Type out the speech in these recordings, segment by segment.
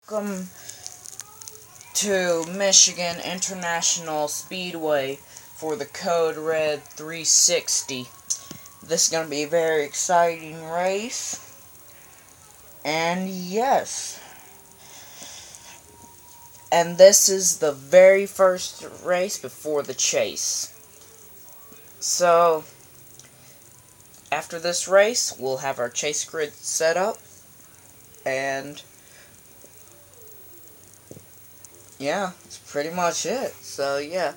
Welcome to Michigan International Speedway for the Code Red 360. This is going to be a very exciting race. And yes. And this is the very first race before the chase. So, after this race, we'll have our chase grid set up. And yeah, that's pretty much it. So yeah,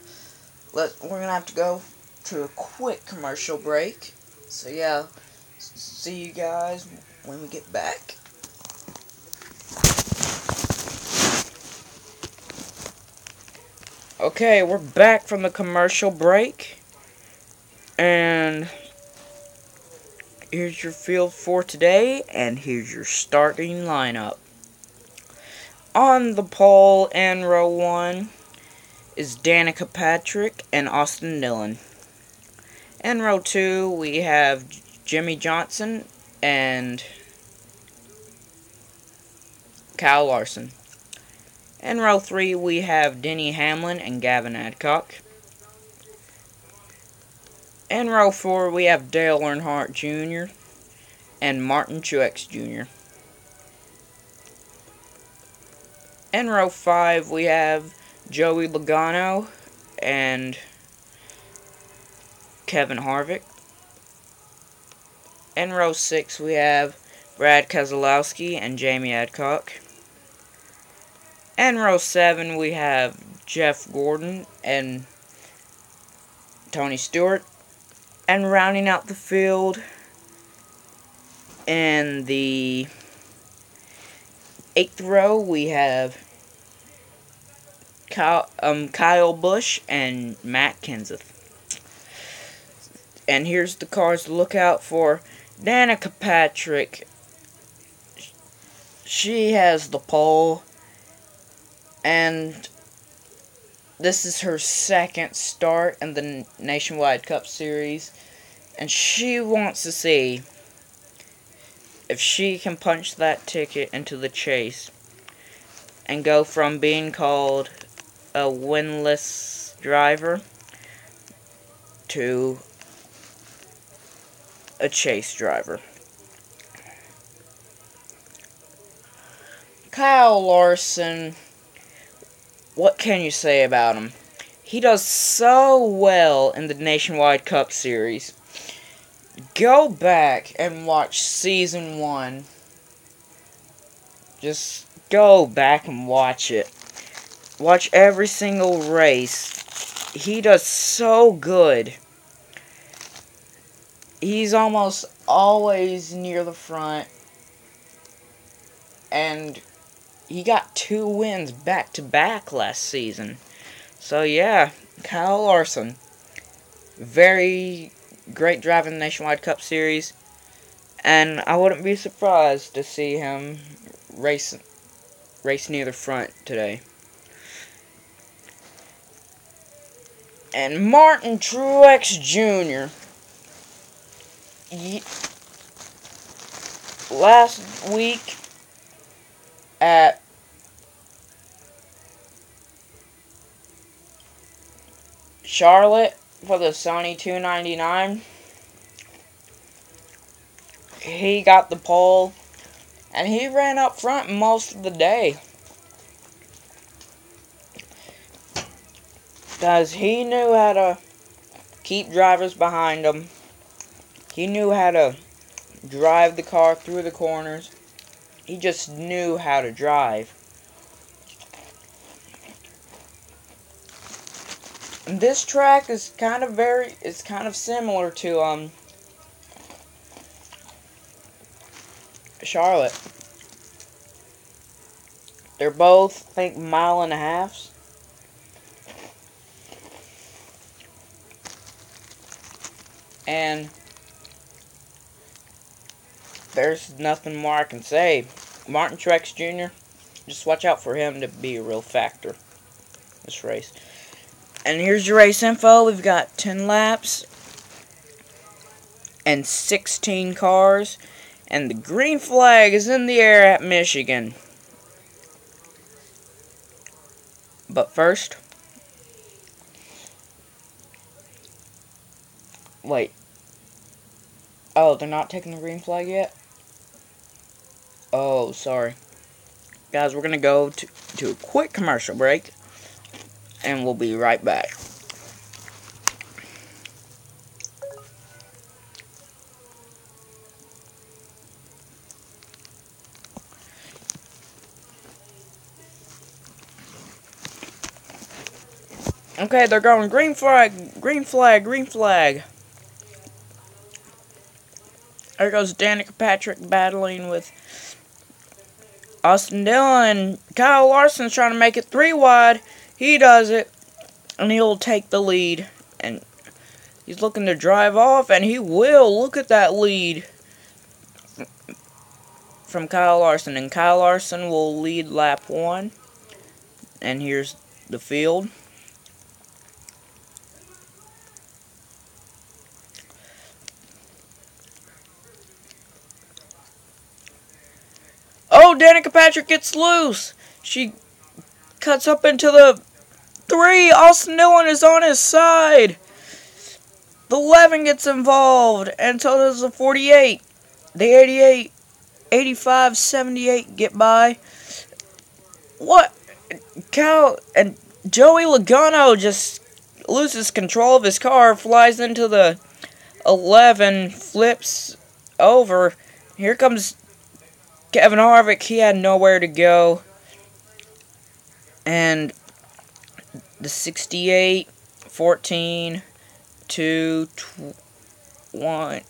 we're gonna have to go to a quick commercial break. So yeah, see you guys when we get back. Okay, we're back from the commercial break, and here's your field for today, and here's your starting lineup. On the pole in row 1 is Danica Patrick and Austin Dillon. In row 2, we have Jimmie Johnson and Kyle Larson. In row 3, we have Denny Hamlin and Gavin Adcock. In row 4, we have Dale Earnhardt Jr. and Martin Truex Jr. In row 5, we have Joey Logano and Kevin Harvick. In row 6, we have Brad Keselowski and Jamie Adcock. In row 7, we have Jeff Gordon and Tony Stewart. And rounding out the field in the 8th row, we have Kyle Busch and Matt Kenseth. And here's the cars to look out for. Danica Patrick, she has the pole, and this is her second start in the Nationwide Cup Series, and she wants to see if she can punch that ticket into the chase and go from being called a winless driver to a chase driver. Kyle Larson, what can you say about him? He does so well in the Nationwide Cup Series. Go back and watch Season 1. Just go back and watch it. Watch every single race. He does so good. He's almost always near the front. And he got 2 wins back-to-back last season. So yeah, Kyle Larson. Very great driver in the Nationwide Cup Series. And I wouldn't be surprised to see him race near the front today. And Martin Truex Jr. Last week at Charlotte for the Sony 299, he got the pole, and he ran up front most of the day. Because he knew how to keep drivers behind him. He knew how to drive the car through the corners. He just knew how to drive. And this track is kind of similar to Charlotte. They're both, I think, 1.5 miles. And there's nothing more I can say. Martin Truex Jr., just watch out for him to be a real factor in this race. And here's your race info. We've got 10 laps and 16 cars. And the green flag is in the air at Michigan. But first, wait. Oh, they're not taking the green flag yet? Oh, sorry. Guys, we're going to go to a quick commercial break, and we'll be right back. Okay, they're going green flag, green flag, green flag. There goes Danica Patrick battling with Austin Dillon. Kyle Larson's trying to make it 3 wide. He does it, and he'll take the lead. And he's looking to drive off, and he will. Look at that lead from Kyle Larson. And Kyle Larson will lead lap 1. And here's the field. Oh, Danica Patrick gets loose. She cuts up into the 3. Austin Dillon is on his side. The 11 gets involved, and so does the 48. The 88, 85, 78 get by. What? Cal and Joey Logano just loses control of his car, flies into the 11, flips over. Here comes Kevin Harvick. He had nowhere to go. And the 68, 14, 2, 1,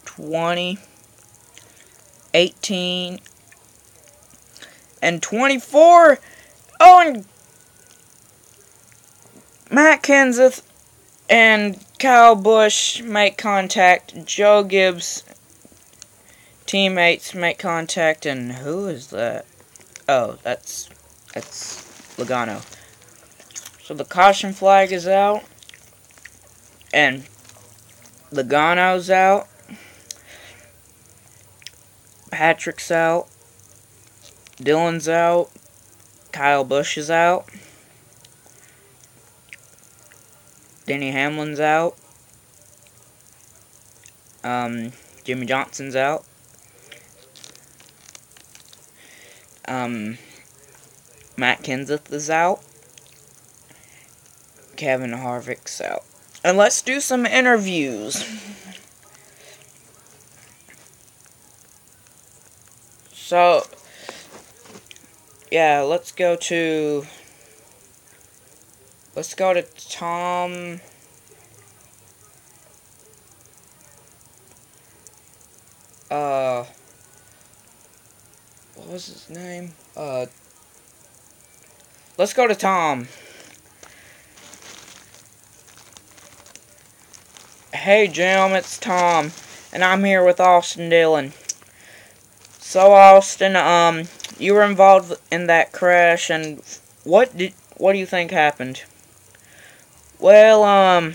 20, 18, and 24. Oh, and Matt Kenseth and Kyle Busch make contact. Joe Gibbs' teammates make contact, and who is that? Oh, that's Logano. So the caution flag is out, and Logano's out. Patrick's out. Dillon's out. Kyle Busch is out. Denny Hamlin's out. Jimmy Johnson's out. Matt Kenseth is out. Kevin Harvick's out. And let's do some interviews. So, yeah, let's go to Tom. What was his name? Let's go to Tom. Hey Jim, it's Tom, and I'm here with Austin Dillon. So Austin, you were involved in that crash, and what do you think happened? Well, all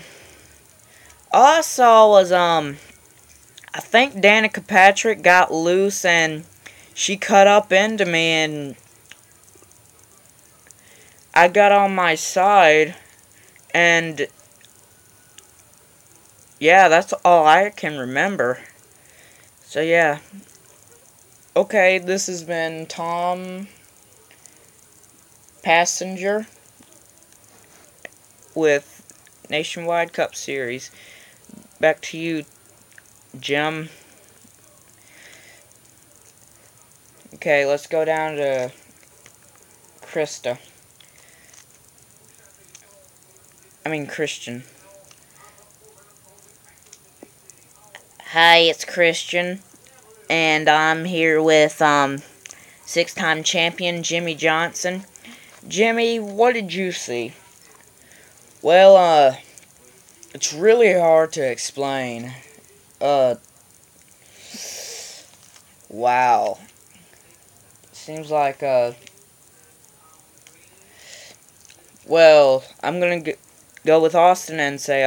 I saw was, I think Danica Patrick got loose, and she cut up into me, and I got on my side, and yeah, that's all I can remember. So yeah. Okay, this has been Tom Passenger with Nationwide Cup Series. Back to you, Jim. Okay, let's go down to Christian. Hi, it's Christian, and I'm here with 6-time champion Jimmie Johnson. Jimmy, what did you see? Well, it's really hard to explain. Wow. Seems like, well, I'm gonna go with Austin and say,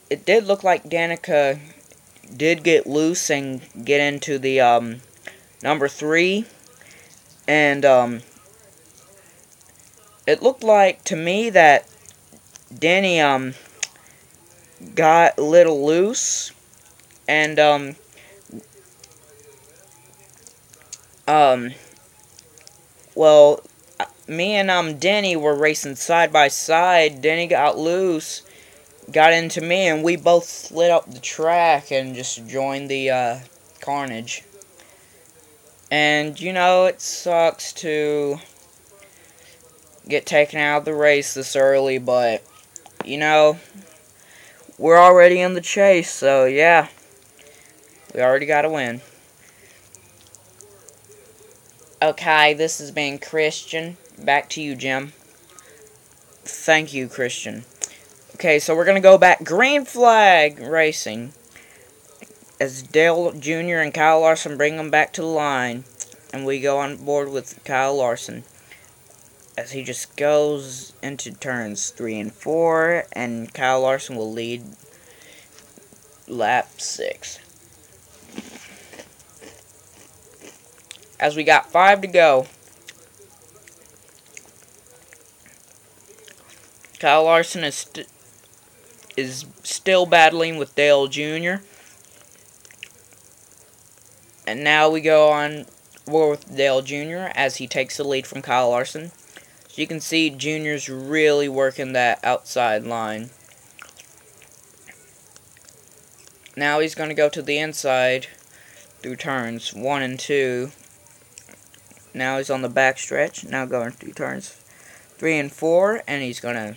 it did look like Danica did get loose and get into the, number 3, and, it looked like to me that Denny got a little loose, and well, me and Denny were racing side by side. Denny got loose, got into me, and we both slid up the track and just joined the carnage. And you know, it sucks to get taken out of the race this early, but you know, we're already in the chase, so yeah, we already got to win. Okay, this has been Christian. Back to you, Jim. Thank you, Christian. Okay, so we're going to go back. Green flag racing. As Dale Jr. and Kyle Larson bring them back to the line. And we go on board with Kyle Larson. As he just goes into turns 3 and 4. And Kyle Larson will lead lap 6. As we got 5 to go. Kyle Larson is still battling with Dale Jr. And now we go on with Dale Jr. as he takes the lead from Kyle Larson. So you can see Jr.'s really working that outside line. Now he's going to go to the inside through turns 1 and 2. Now he's on the back stretch. Now going through turns 3 and 4. And he's going to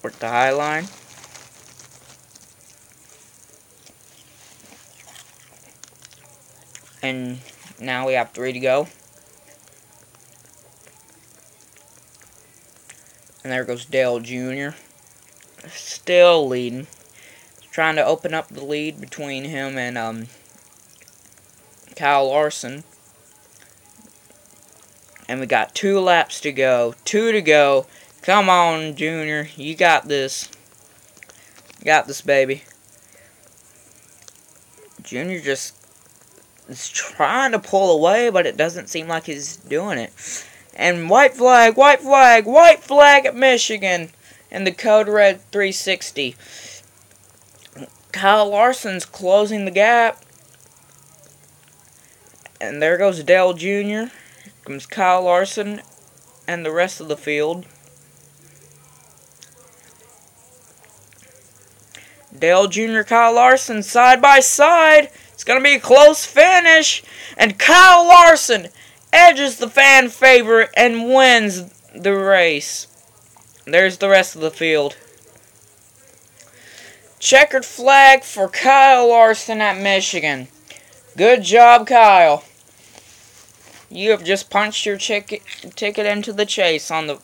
work the high line. And now we have 3 to go. And there goes Dale Jr. Still leading. Trying to open up the lead between him and Kyle Larson. And we got 2 laps to go. 2 to go. Come on, Junior. You got this. You got this, baby. Junior just is trying to pull away, but it doesn't seem like he's doing it. And white flag, white flag, white flag at Michigan. And the code red 360. Kyle Larson's closing the gap. And there goes Dale Jr. Here comes Kyle Larson and the rest of the field. Dale Jr., Kyle Larson side by side. It's going to be a close finish. And Kyle Larson edges the fan favorite and wins the race. There's the rest of the field. Checkered flag for Kyle Larson at Michigan. Good job, Kyle. You have just punched your ticket into the chase on the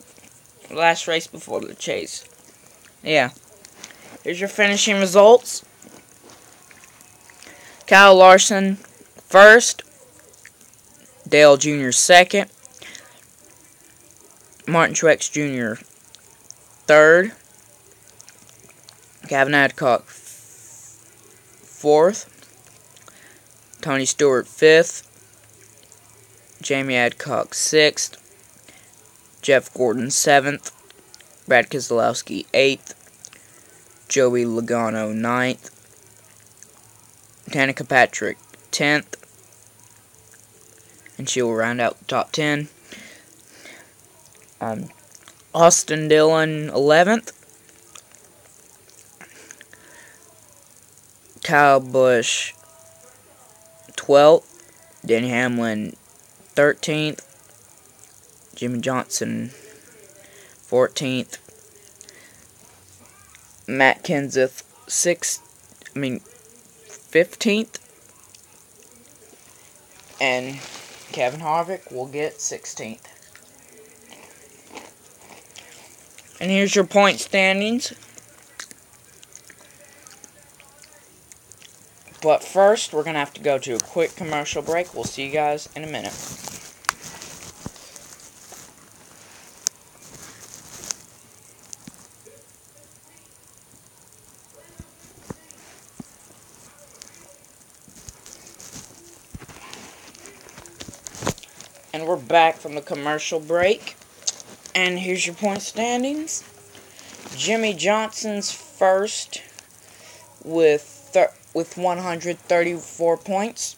last race before the chase. Yeah. Here's your finishing results. Kyle Larson first. Dale Jr. second. Martin Truex Jr. third. Gavin Adcock fourth. Tony Stewart fifth. Jamie Adcock sixth. Jeff Gordon 7th. Brad Keselowski 8th. Joey Logano 9th. Danica Patrick 10th. And she will round out the top 10. Austin Dillon 11th. Kyle Busch 12th. Denny Hamlin 13th. Jimmy Johnson 14th. Matt Kenseth 15th. And Kevin Harvick will get 16th. And here's your point standings. But first, we're going to have to go to a quick commercial break. We'll see you guys in a minute. And we're back from the commercial break. And here's your point standings. Jimmie Johnson's first with 134 points.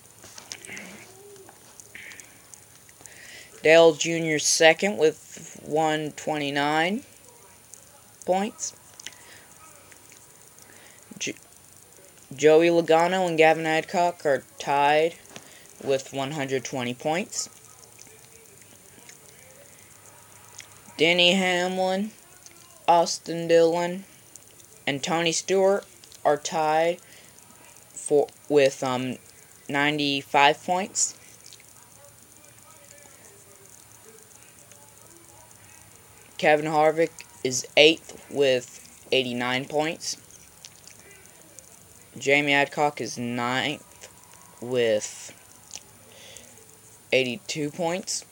Dale Jr. second with 129 points. Joey Logano and Gavin Adcock are tied with 120 points. Denny Hamlin, Austin Dillon, and Tony Stewart are tied with 95 points. Kevin Harvick is 8th with 89 points. Jamie Adcock is 9th with 82 points.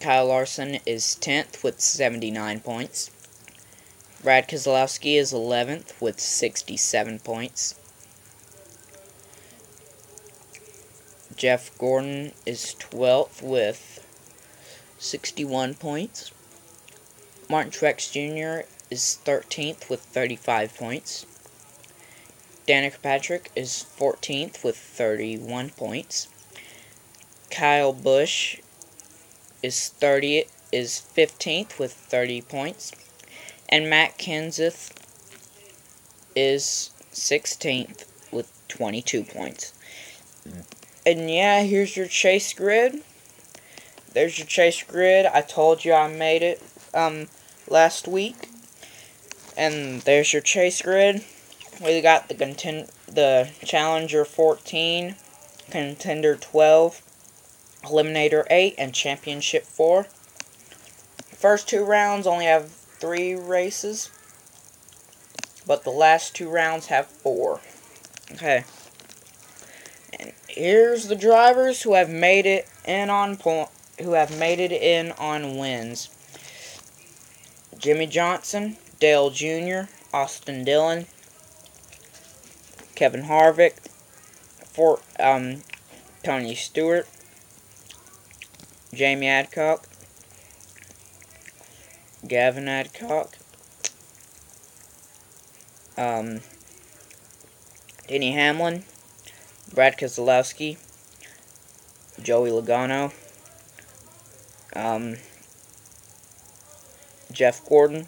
Kyle Larson is 10th with 79 points. Brad Keselowski is 11th with 67 points. Jeff Gordon is 12th with 61 points. Martin Truex Jr. is 13th with 35 points. Danica Patrick is 14th with 31 points. Kyle Busch is 15th with 30 points. And Matt Kenseth is 16th with 22 points. And yeah, here's your chase grid. There's your chase grid. I told you I made it last week. And there's your chase grid. We got the Challenger 14, Contender 12, Eliminator 8, and Championship 4. First two rounds only have 3 races, but the last 2 rounds have 4. Okay. And here's the drivers who have made it in on wins. Jimmie Johnson, Dale Jr., Austin Dillon, Kevin Harvick, Tony Stewart, Jamie Adcock, Gavin Adcock, Denny Hamlin, Brad Keselowski, Joey Logano, Jeff Gordon,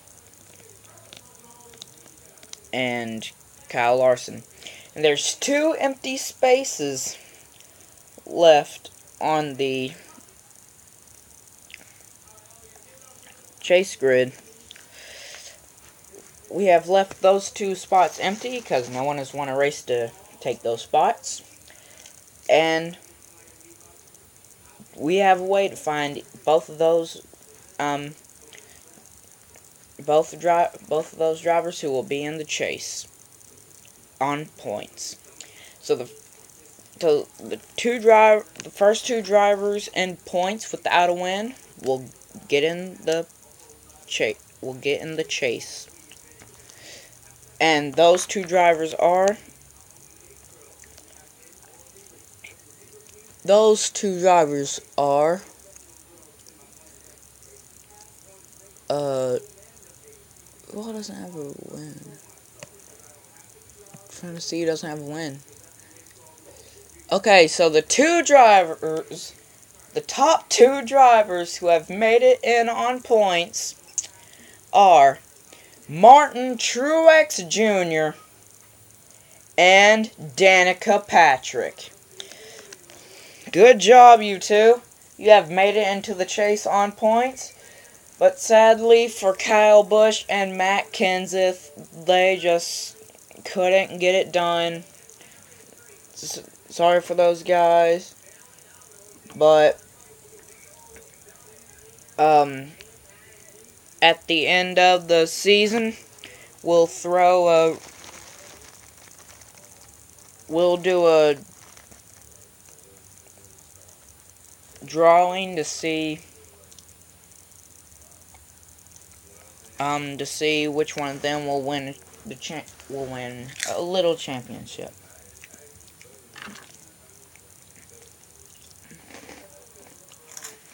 and Kyle Larson. And there's 2 empty spaces left on the chase grid. We have left those 2 spots empty because no one has won a race to take those spots. And we have a way to find both of those both of those drivers who will be in the chase on points. So the first 2 drivers in points without a win will get in the chase. And those 2 drivers are who doesn't have a win? I'm trying to see who doesn't have a win. Okay, so the top 2 drivers who have made it in on points are Martin Truex Jr. and Danica Patrick. Good job, you 2. You have made it into the chase on points. But sadly for Kyle Busch and Matt Kenseth, they just couldn't get it done. Sorry for those guys. But at the end of the season, we'll do a drawing to see which one of them will win a little championship.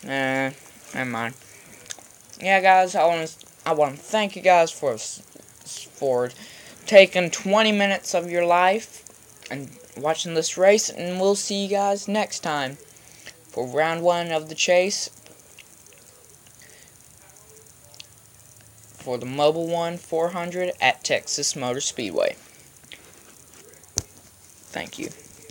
Never mind. yeah, guys, I want to thank you guys for taking 20 minutes of your life and watching this race, and we'll see you guys next time for round 1 of the chase for the Mobil 1 400 at Texas Motor Speedway. Thank you.